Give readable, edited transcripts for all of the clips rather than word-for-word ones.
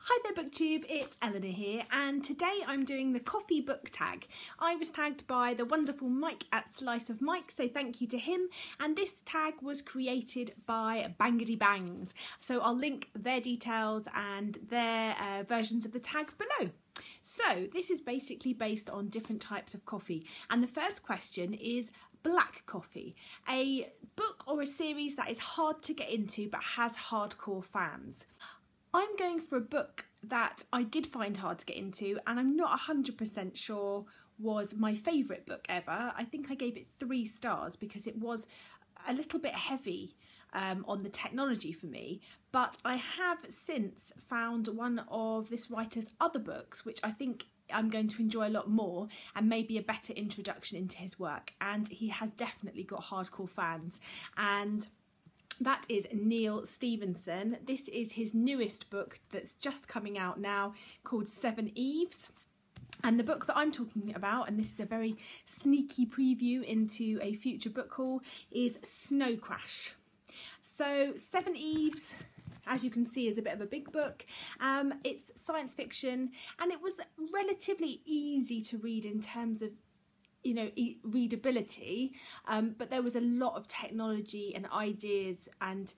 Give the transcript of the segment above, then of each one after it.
Hi there BookTube, it's Eleanor here, and today I'm doing the coffee book tag. I was tagged by the wonderful Mike at Slice of Mike, so thank you to him, and this tag was created by Bangity Bangs. So I'll link their details and their versions of the tag below. So this is basically based on different types of coffee, and the first question is black coffee, a book or a series that is hard to get into but has hardcore fans. I'm going for a book that I did find hard to get into and I'm not 100% sure was my favourite book ever. I think I gave it 3 stars because it was a little bit heavy on the technology for me, but I have since found one of this writer's other books which I think I'm going to enjoy a lot more and maybe a better introduction into his work, and he has definitely got hardcore fans, and that is Neal Stephenson. This is his newest book that's just coming out now called Seven Eves. And the book that I'm talking about, and this is a very sneaky preview into a future book haul, is Snow Crash. So Seven Eves, as you can see, is a bit of a big book. It's science fiction and it was relatively easy to read in terms of readability, but there was a lot of technology and ideas, and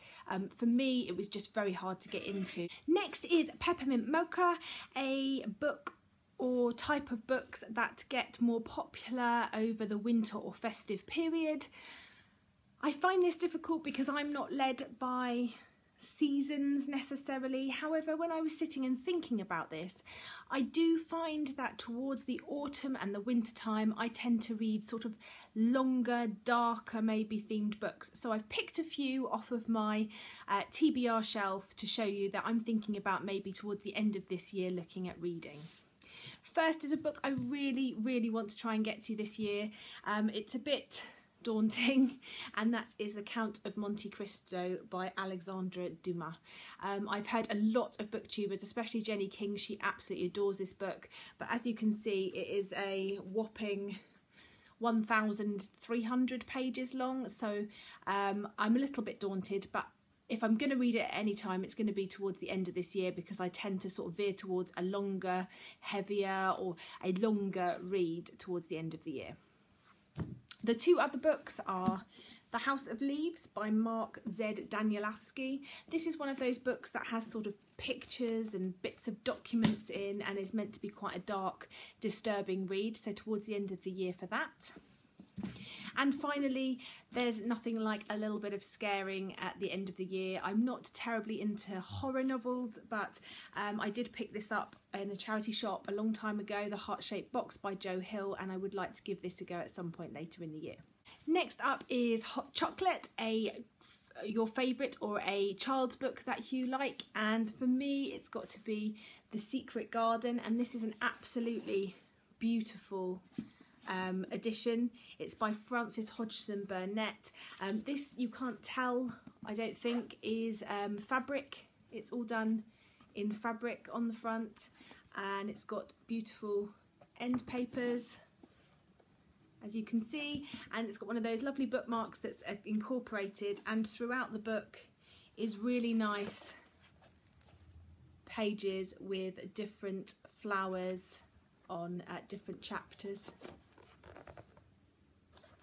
for me it was just very hard to get into. Next is Peppermint Mocha, a book or type of books that get more popular over the winter or festive period. I find this difficult because I'm not led by seasons necessarily. However, when I was sitting and thinking about this, I do find that towards the autumn and the winter time I tend to read sort of longer, darker, maybe themed books. So I've picked a few off of my TBR shelf to show you that I'm thinking about maybe towards the end of this year looking at reading. First is a book I really want to try and get to this year. It's a bit daunting, and that is The Count of Monte Cristo by Alexandre Dumas. I've heard a lot of booktubers, especially Jenny King, she absolutely adores this book, but as you can see it is a whopping 1,300 pages long, so I'm a little bit daunted, but if I'm going to read it at any time it's going to be towards the end of this year because I tend to sort of veer towards a longer, heavier or a longer read towards the end of the year. The 2 other books are The House of Leaves by Mark Z. Danielaski. This is one of those books that has sort of pictures and bits of documents in and is meant to be quite a dark, disturbing read, so towards the end of the year for that. And finally, there's nothing like a little bit of scaring at the end of the year. I'm not terribly into horror novels, but I did pick this up in a charity shop a long time ago, The Heart-Shaped Box by Joe Hill, and I would like to give this a go at some point later in the year. Next up is Hot Chocolate, your favourite or a child's book that you like, and for me it's got to be The Secret Garden, and this is an absolutely beautiful edition. It's by Frances Hodgson Burnett. This, you can't tell, I don't think, is fabric. It's all done in fabric on the front, and it's got beautiful end papers, as you can see, and it's got one of those lovely bookmarks that's incorporated, and throughout the book is really nice pages with different flowers on different chapters.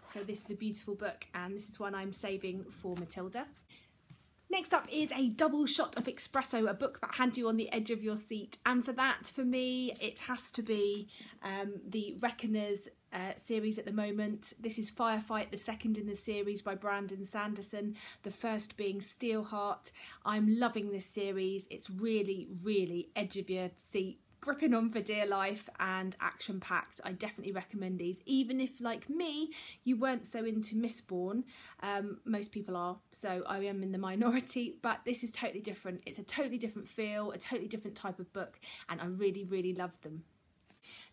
So this is a beautiful book, and this is one I'm saving for Matilda. Next up is A Double Shot of Espresso, a book that had you on the edge of your seat, and for that, for me, it has to be the Reckoners series at the moment. This is Firefight, the second in the series by Brandon Sanderson, the first being Steelheart. I'm loving this series. It's really edge of your seat, gripping on for dear life and action-packed. I definitely recommend these, even if, like me, you weren't so into Mistborn. Most people are, so I am in the minority, but this is totally different. It's a totally different feel, a totally different type of book, and I really love them.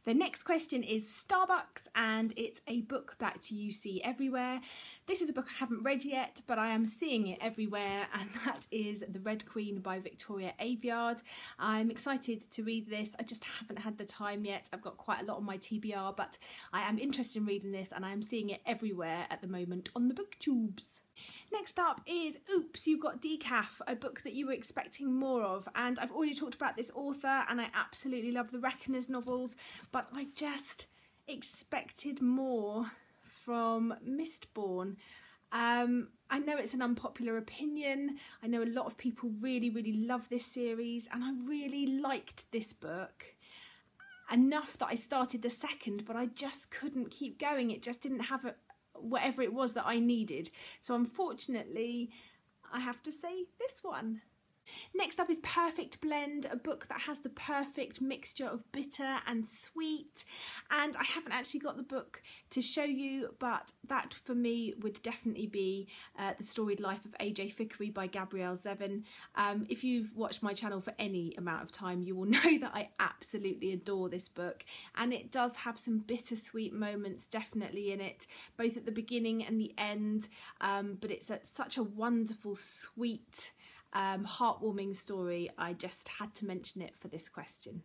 The next question is Starbucks, and it's a book that you see everywhere. This is a book I haven't read yet, but I am seeing it everywhere, and that is The Red Queen by Victoria Aveyard. I'm excited to read this. I just haven't had the time yet. I've got quite a lot on my TBR, but I am interested in reading this, and I am seeing it everywhere at the moment on the booktubes. Next up is Oops, You Got Decaf, a book that you were expecting more of, and I've already talked about this author and I absolutely love the Reckoners novels, but I just expected more from Mistborn. I know it's an unpopular opinion. I know a lot of people really love this series, and I really liked this book enough that I started the second, but I just couldn't keep going. It just didn't have whatever it was that I needed. So unfortunately, I have to say this one. Next up is Perfect Blend, a book that has the perfect mixture of bitter and sweet, and I haven't actually got the book to show you, but that for me would definitely be The Storied Life of AJ Thickery by Gabrielle Zevin. If you've watched my channel for any amount of time, you will know that I absolutely adore this book, and it does have some bittersweet moments definitely in it, both at the beginning and the end, but it's such a wonderful, sweet, heartwarming story. I just had to mention it for this question.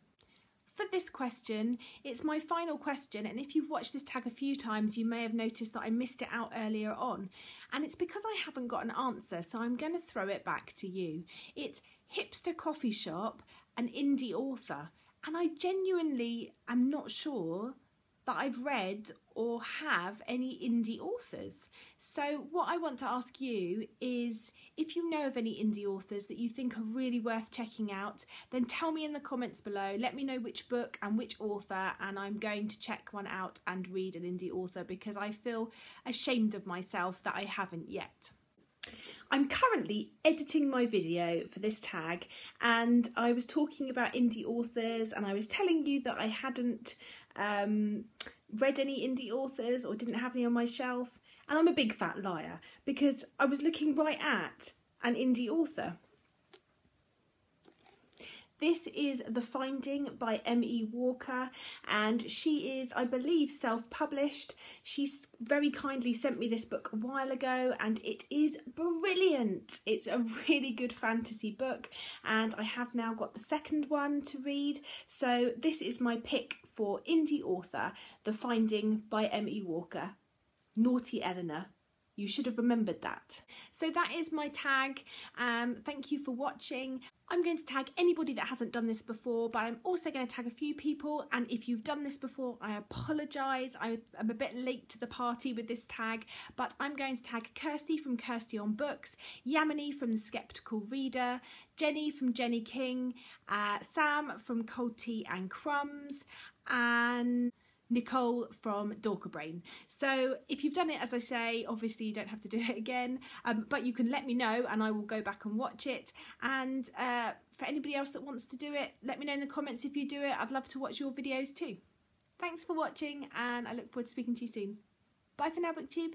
For this question, it's my final question, and if you've watched this tag a few times, you may have noticed that I missed it out earlier on, and it's because I haven't got an answer, so I'm going to throw it back to you. It's Hipster Coffee Shop, an indie author, and I genuinely am not sure that I've read or have any indie authors. So what I want to ask you is, if you know of any indie authors that you think are really worth checking out, then tell me in the comments below. Let me know which book and which author, and I'm going to check one out and read an indie author, because I feel ashamed of myself that I haven't yet. I'm currently editing my video for this tag, and I was talking about indie authors, and I was telling you that I hadn't read any indie authors or didn't have any on my shelf, and I'm a big fat liar, because I was looking right at an indie author. This is The Finding by M.E. Walker, and she is, I believe, self-published. She's very kindly sent me this book a while ago, and it is brilliant. It's a really good fantasy book, and I have now got the second one to read. So this is my pick for indie author, The Finding by M.E. Walker. Naughty Eleanor. You should have remembered that. So that is my tag. Thank you for watching. I'm going to tag anybody that hasn't done this before, but I'm also going to tag a few people, and if you've done this before, I apologise. I'm a bit late to the party with this tag, but I'm going to tag Kirsty from Kirsty on Books, Yamini from The Skeptical Reader, Jenny from Jenny King, Sam from Cold Tea and Crumbs, and Nicole from Dorker Brain. So if you've done it, as I say, obviously you don't have to do it again, but you can let me know and I will go back and watch it. And for anybody else that wants to do it, let me know in the comments if you do it. I'd love to watch your videos too. Thanks for watching, and I look forward to speaking to you soon. Bye for now, BookTube.